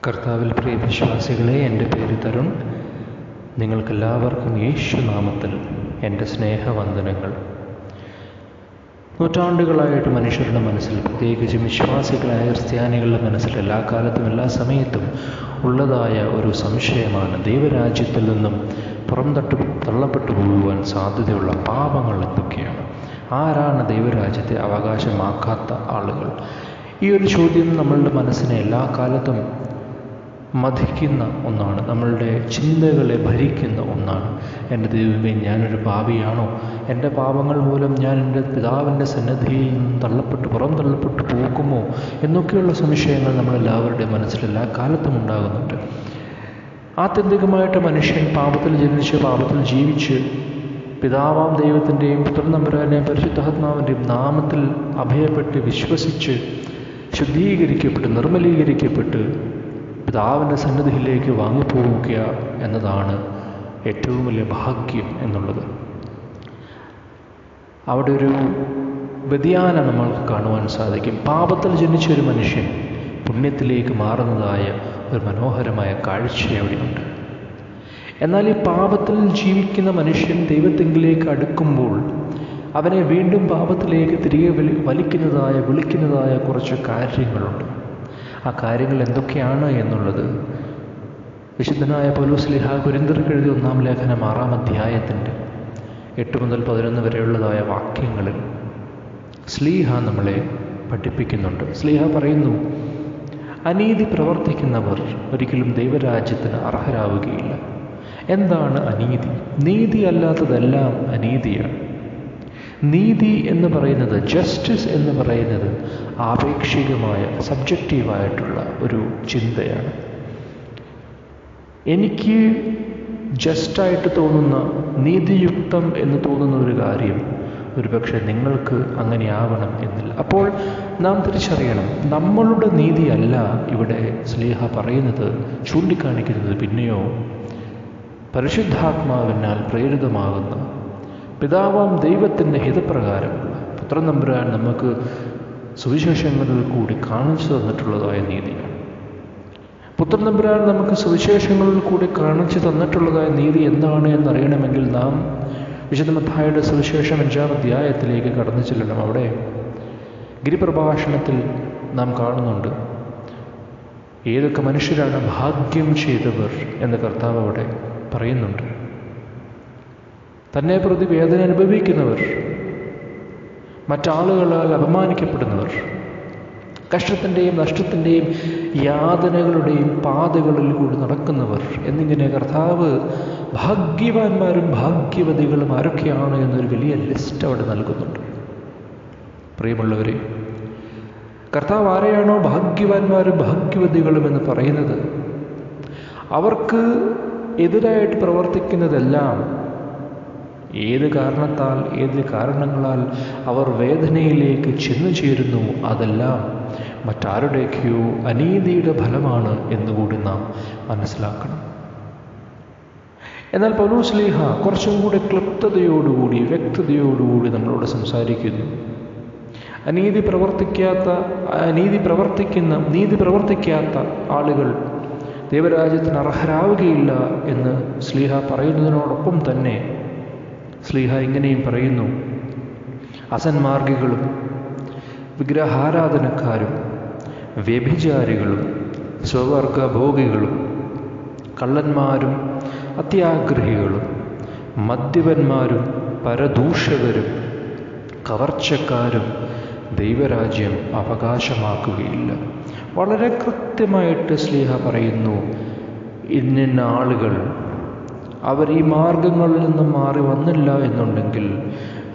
കർത്താവിൽ പ്രിയ വിശ്വാസികളെ, എൻ്റെ പേര് തരുൺ. നിങ്ങൾക്കെല്ലാവർക്കും യേശുനാമത്തിൽ എൻ്റെ സ്നേഹവന്ദനങ്ങൾ. നൂറ്റാണ്ടുകളായിട്ട് മനുഷ്യരുടെ മനസ്സിൽ, പ്രത്യേകിച്ചും വിശ്വാസികളായ ക്രിസ്ത്യാനികളുടെ മനസ്സിൽ എല്ലാ കാലത്തും എല്ലാ സമയത്തും ഉള്ളതായ ഒരു സംശയമാണ് ദൈവരാജ്യത്തിൽ നിന്നും തള്ളപ്പെട്ടു പോകുവാൻ സാധ്യതയുള്ള പാപങ്ങൾ എന്തൊക്കെയാണ്? ആരാണ് ദൈവരാജ്യത്തെ അവകാശമാക്കാത്ത ആളുകൾ? ഈ ഒരു ചോദ്യം നമ്മളുടെ മനസ്സിനെ എല്ലാ കാലത്തും മഥിക്കുന്ന ഒന്നാണ്, നമ്മളുടെ ചിന്തകളെ ഭരിക്കുന്ന ഒന്നാണ്. എൻ്റെ ദൈവമേ, ഞാനൊരു പാപിയാണോ? എൻ്റെ പാപങ്ങൾ മൂലം ഞാൻ എൻ്റെ പിതാവിൻ്റെ സന്നിധിയിൽ നിന്നും പുറന്തള്ളപ്പെട്ടു പോകുമോ എന്നൊക്കെയുള്ള സംശയങ്ങൾ നമ്മളെല്ലാവരുടെ മനസ്സിൽ എല്ലാ കാലത്തും ഉണ്ടാകുന്നുണ്ട്. ആത്യന്തികമായിട്ട് മനുഷ്യൻ പാപത്തിൽ ജനിച്ച് പാപത്തിൽ ജീവിച്ച് പിതാവാം ദൈവത്തിൻ്റെയും പുത്രൻ തമ്പുരാൻ്റെയും പരിശുദ്ധാത്മാവിൻ്റെയും നാമത്തിൽ അഭയപ്പെട്ട് വിശ്വസിച്ച് ശുദ്ധീകരിക്കപ്പെട്ട് നിർമ്മലീകരിക്കപ്പെട്ട് പിതാവിൻ്റെ സന്നിധിയിലേക്ക് വാങ്ങിപ്പോവുക എന്നതാണ് ഏറ്റവും വലിയ ഭാഗ്യം എന്നുള്ളത്. അവിടെ ഒരു വ്യതിയാനം നമ്മൾക്ക് കാണുവാൻ സാധിക്കും. പാപത്തിൽ ജനിച്ച ഒരു മനുഷ്യൻ പുണ്യത്തിലേക്ക് മാറുന്നതായ ഒരു മനോഹരമായ കാഴ്ച അവിടെയുണ്ട്. എന്നാൽ ഈ പാപത്തിൽ ജീവിക്കുന്ന മനുഷ്യൻ ദൈവത്തെങ്കിലേക്ക് അടുക്കുമ്പോൾ അവനെ വീണ്ടും പാപത്തിലേക്ക് തിരികെ വിളിക്കുന്നതായ കുറച്ച് കാര്യങ്ങളുണ്ട്. ആ കാര്യങ്ങൾ എന്തൊക്കെയാണ് എന്നുള്ളത് വിശുദ്ധനായ പൗലോസ് ശ്ലീഹ കൊരിന്ത്യർക്ക് എഴുതിയ 1-ാം ലേഖനം 6-ാം അധ്യായത്തിൻ്റെ 8 മുതൽ 11 വരെയുള്ളതായ വാക്യങ്ങളിൽ ശ്ലീഹ നമ്മളെ പഠിപ്പിക്കുന്നുണ്ട്. ശ്ലീഹ പറയുന്നു, അനീതി പ്രവർത്തിക്കുന്നവർ ഒരിക്കലും ദൈവരാജ്യത്തിന് അർഹരാവുകയില്ല. എന്താണ് അനീതി? നീതി അല്ലാത്തതെല്ലാം അനീതിയാണ്. നീതി എന്ന് പറയുന്നത്, ജസ്റ്റിസ് എന്ന് പറയുന്നത് ആപേക്ഷികമായ സബ്ജക്റ്റീവായിട്ടുള്ള ഒരു ചിന്തയാണ്. എനിക്ക് ജസ്റ്റായിട്ട് തോന്നുന്ന, നീതിയുക്തം എന്ന് തോന്നുന്ന ഒരു കാര്യം ഒരുപക്ഷെ നിങ്ങൾക്ക് അങ്ങനെ ആവണം എന്നില്ല. അപ്പോൾ നാം തിരിച്ചറിയണം, നമ്മളുടെ നീതിയല്ല ഇവിടെ ശ്ലീഹ പറയുന്നത്, ചൂണ്ടിക്കാണിക്കുന്നത്. പിന്നെയോ പരിശുദ്ധാത്മാവിനാൽ പ്രേരിതമാകുന്ന പിതാവാം ദൈവത്തിൻ്റെ ഹിതപ്രകാരമുള്ള പുത്രൻ തമ്പുരാൻ നമുക്ക് സുവിശേഷങ്ങളിൽ കൂടി കാണിച്ചു തന്നിട്ടുള്ളതായ നീതിയാണ്. പുത്രൻ തമ്പുരാൻ നമുക്ക് സുവിശേഷങ്ങളിൽ കൂടി കാണിച്ചു തന്നിട്ടുള്ളതായ നീതി എന്താണ് എന്നറിയണമെങ്കിൽ നാം വിശുദ്ധ മത്തായിയുടെ സുവിശേഷം 5-ാം അധ്യായത്തിലേക്ക് കടന്നു ചെല്ലണം. അവിടെ ഗിരിപ്രഭാഷണത്തിൽ നാം കാണുന്നുണ്ട്, ഏതൊക്കെ മനുഷ്യരാണ് ഭാഗ്യം ചെയ്തവർ എന്ന് കർത്താവ് അവിടെ പറയുന്നുണ്ട്. തന്നെ പ്രതി വേദന അനുഭവിക്കുന്നവർ, മറ്റാളുകളാൽ അപമാനിക്കപ്പെടുന്നവർ, കഷ്ടത്തിൻ്റെയും നഷ്ടത്തിൻ്റെയും യാതനകളുടെയും പാതകളിൽ കൂടി നടക്കുന്നവർ എന്നിങ്ങനെ കർത്താവ് ഭാഗ്യവാന്മാരും ഭാഗ്യവതികളും ആരൊക്കെയാണ് എന്നൊരു വലിയ ലിസ്റ്റ് അവിടെ നൽകുന്നുണ്ട്. പ്രിയമുള്ളവരെ, കർത്താവ് ആരെയാണോ ഭാഗ്യവാന്മാരും ഭാഗ്യവതികളും എന്ന് പറയുന്നത്, അവർക്ക് എതിരായിട്ട് പ്രവർത്തിക്കുന്നതെല്ലാം ഏത് കാരണങ്ങളാൽ അവർ വേദനയിലേക്ക് ചെന്നു ചേരുന്നു, അതെല്ലാം മറ്റാരുടെയൊക്കെയോ അനീതിയുടെ ഫലമാണ് എന്നുകൂടി നാം മനസ്സിലാക്കണം. എന്നാൽ പൗലോസ് ശ്ലീഹ കുറച്ചും കൂടെ ക്ലുപ്തതയോടുകൂടി വ്യക്തതയോടുകൂടി നമ്മളോട് സംസാരിക്കുന്നു. നീതി പ്രവർത്തിക്കാത്ത ആളുകൾ ദൈവരാജ്യത്തിന് അർഹരാവുകയില്ല എന്ന് ശ്ലീഹ പറയുന്നതിനോടൊപ്പം തന്നെ ശ്ലീഹ ഇങ്ങനെയും പറയുന്നു, അസന്മാർഗികളും വിഗ്രഹാരാധനക്കാരും വ്യഭിചാരികളും സ്വവർഗഭോഗികളും കള്ളന്മാരും അത്യാഗ്രഹികളും മദ്യപന്മാരും പരദൂഷകരും കവർച്ചക്കാരും ദൈവരാജ്യം അവകാശമാക്കുകയില്ല. വളരെ കൃത്യമായിട്ട് ശ്ലീഹ പറയുന്നു, ഇന്ന ആളുകൾ അവർ ഈ മാർഗങ്ങളിൽ നിന്നും മാറി വന്നില്ല എന്നുണ്ടെങ്കിൽ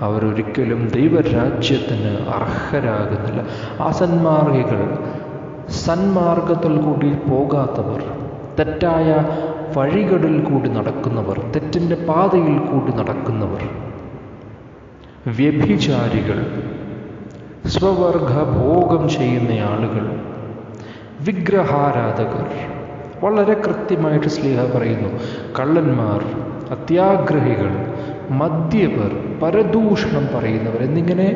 അവരൊരിക്കലും ദൈവരാജ്യത്തിന് അർഹരാകുന്നില്ല. അസന്മാർഗികൾ, സന്മാർഗത്തിൽ കൂടി പോകാത്തവർ, തെറ്റായ വഴികളിൽ കൂടി നടക്കുന്നവർ, തെറ്റിൻ്റെ പാതയിൽ കൂടി നടക്കുന്നവർ, വ്യഭിചാരികൾ, സ്വവർഗഭോഗം ചെയ്യുന്ന ആളുകൾ, വിഗ്രഹാരാധകർ, വളരെ കൃത്യമായിട്ട് ശ്ലീഹ പറയുന്നു, കള്ളന്മാർ, അത്യാഗ്രഹികൾ, മദ്യപർ, പരദൂഷണം പറയുന്നവർ എന്നിങ്ങനെ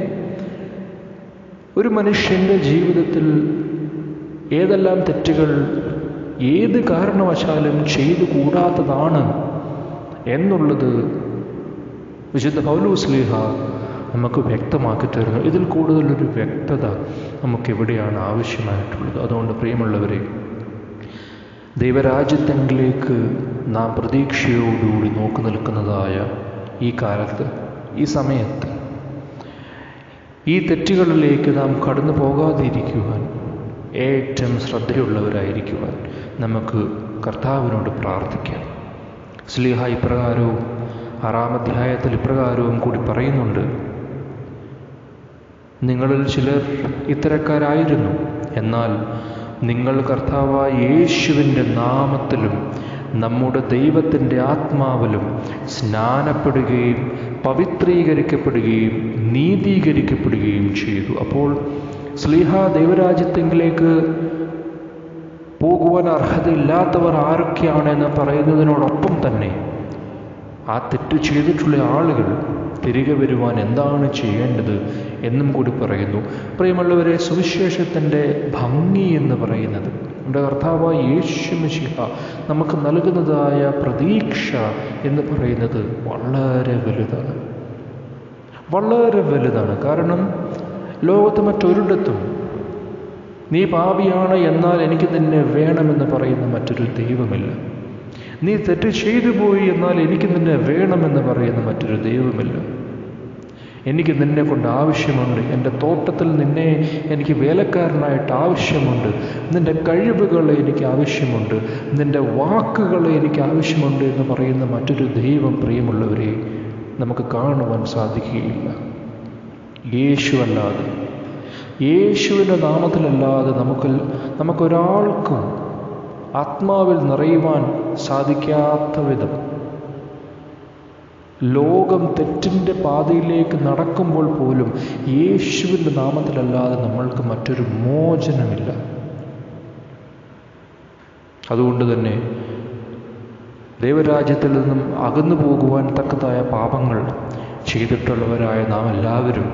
ഒരു മനുഷ്യൻ്റെ ജീവിതത്തിൽ ഏതെല്ലാം തെറ്റുകൾ ഏത് കാരണവശാലും ചെയ്തു കൂടാത്തതാണ് എന്നുള്ളത് വിശുദ്ധ പൗലോസ്ലീഹ നമുക്ക് വ്യക്തമാക്കി തരുന്നു. ഇതിൽ കൂടുതലൊരു വ്യക്തത നമുക്കെവിടെയാണ് ആവശ്യമായിട്ടുള്ളത്? അതുകൊണ്ട് പ്രിയമുള്ളവരെ, ദൈവരാജ്യത്തെങ്കിലേക്ക് നാം പ്രതീക്ഷയോടുകൂടി നോക്കി നിൽക്കുന്നതായ ഈ കാലത്ത്, ഈ സമയത്ത്, ഈ തെറ്റുകളിലേക്ക് നാം കടന്നു പോകാതിരിക്കുവാൻ, ഏറ്റവും ശ്രദ്ധയുള്ളവരായിരിക്കുവാൻ നമുക്ക് കർത്താവിനോട് പ്രാർത്ഥിക്കാം. ശ്ലീഹ ഇപ്രകാരവും 6-ാം അധ്യായത്തിൽ ഇപ്രകാരവും കൂടി പറയുന്നുണ്ട്: നിങ്ങളിൽ ചിലർ ഇത്തരക്കാരായിരുന്നു, എന്നാൽ നിങ്ങൾ കർത്താവായ യേശുവിൻ്റെ നാമത്തിലും നമ്മുടെ ദൈവത്തിൻ്റെ ആത്മാവിലും സ്നാനപ്പെടുകയും പവിത്രീകരിക്കപ്പെടുകയും നീതീകരിക്കപ്പെടുകയും ചെയ്തു. അപ്പോൾ ശ്ലീഹ ദൈവരാജ്യത്തെങ്കിലേക്ക് പോകുവാൻ അർഹതയില്ലാത്തവർ ആരൊക്കെയാണെന്ന് പറയുന്നതിനോടൊപ്പം തന്നെ ആ തെറ്റ് ചെയ്തിട്ടുള്ള ആളുകൾ തിരികെ വരുവാൻ എന്താണ് ചെയ്യേണ്ടത് എന്നും കൂടി പറയുന്നു. പ്രിയമുള്ളവരെ, സുവിശേഷത്തിൻ്റെ ഭംഗി എന്ന് പറയുന്നത്, നമ്മുടെ കർത്താവായ യേശു മിശിഹ നമുക്ക് നൽകുന്നതായ പ്രതീക്ഷ എന്ന് പറയുന്നത് വളരെ വലുതാണ്, വളരെ വലുതാണ്. കാരണം ലോകത്ത് മറ്റൊരിടത്തും നീ പാപിയാണ് എന്നാൽ എനിക്ക് നിന്നെ വേണമെന്ന് പറയുന്ന മറ്റൊരു ദൈവമില്ല. നീ തെറ്റ് ചെയ്തു പോയി എന്നാൽ എനിക്ക് നിന്നെ വേണമെന്ന് പറയുന്ന മറ്റൊരു ദൈവമില്ല. എനിക്ക് നിന്നെ കൊണ്ട് ആവശ്യമുണ്ട്, എൻ്റെ തോട്ടത്തിൽ നിന്നെ എനിക്ക് വേലക്കാരനായിട്ട് ആവശ്യമുണ്ട്, നിൻ്റെ കഴിവുകളെ എനിക്ക് ആവശ്യമുണ്ട്, നിൻ്റെ വാക്കുകളെ എനിക്ക് ആവശ്യമുണ്ട് എന്ന് പറയുന്ന മറ്റൊരു ദൈവം, പ്രിയമുള്ളവരെ, നമുക്ക് കാണുവാൻ സാധിക്കുകയില്ല. യേശുവല്ലാതെ, യേശുവിൻ്റെ നാമത്തിലല്ലാതെ നമുക്കൊരാൾക്കും ആത്മാവിൽ നിറയുവാൻ സാധിക്കാത്ത വിധം ലോകം തെറ്റിൻ്റെ പാതയിലേക്ക് നടക്കുമ്പോൾ പോലും യേശുവിൻ്റെ നാമത്തിലല്ലാതെ നമ്മൾക്ക് മറ്റൊരു മോചനമില്ല. അതുകൊണ്ട് തന്നെ ദൈവരാജ്യത്തിൽ നിന്നും അകന്നു പോകുവാൻ തക്കതായ പാപങ്ങൾ ചെയ്തിട്ടുള്ളവരായ നാം എല്ലാവരും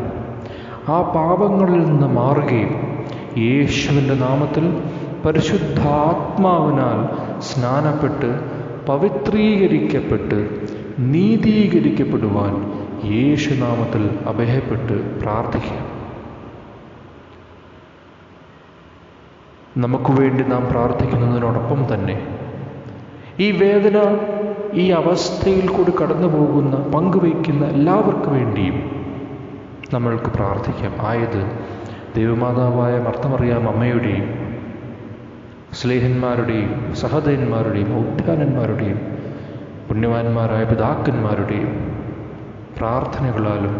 ആ പാപങ്ങളിൽ നിന്ന് മാറുകയും യേശുവിൻ്റെ നാമത്തിൽ പരിശുദ്ധാത്മാവിനാൽ സ്നാനപ്പെട്ട് പവിത്രീകരിക്കപ്പെട്ട് നീതീകരിക്കപ്പെടുവാൻ യേശുനാമത്തിൽ അഭയപ്പെട്ട് പ്രാർത്ഥിക്കാം. നമുക്ക് വേണ്ടി നാം പ്രാർത്ഥിക്കുന്നതിനോടൊപ്പം തന്നെ ഈ വേദന, ഈ അവസ്ഥയിൽ കൂടി കടന്നു പോകുന്ന, പങ്കുവയ്ക്കുന്ന എല്ലാവർക്കും വേണ്ടിയും നമ്മൾക്ക് പ്രാർത്ഥിക്കാം. ആയത് ദൈവമാതാവായ മർത്തമറിയാം അമ്മയുടെയും സ്ലേഹന്മാരുടെയും സഹോദരന്മാരുടെയും ഔദ്ധാനന്മാരുടെയും പുണ്യവാന്മാരായ പിതാക്കന്മാരുടെയും പ്രാർത്ഥനകളാലും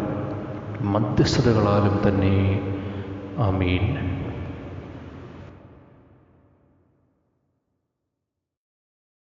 മധ്യസ്ഥതകളാലും തന്നെ. ആമീൻ.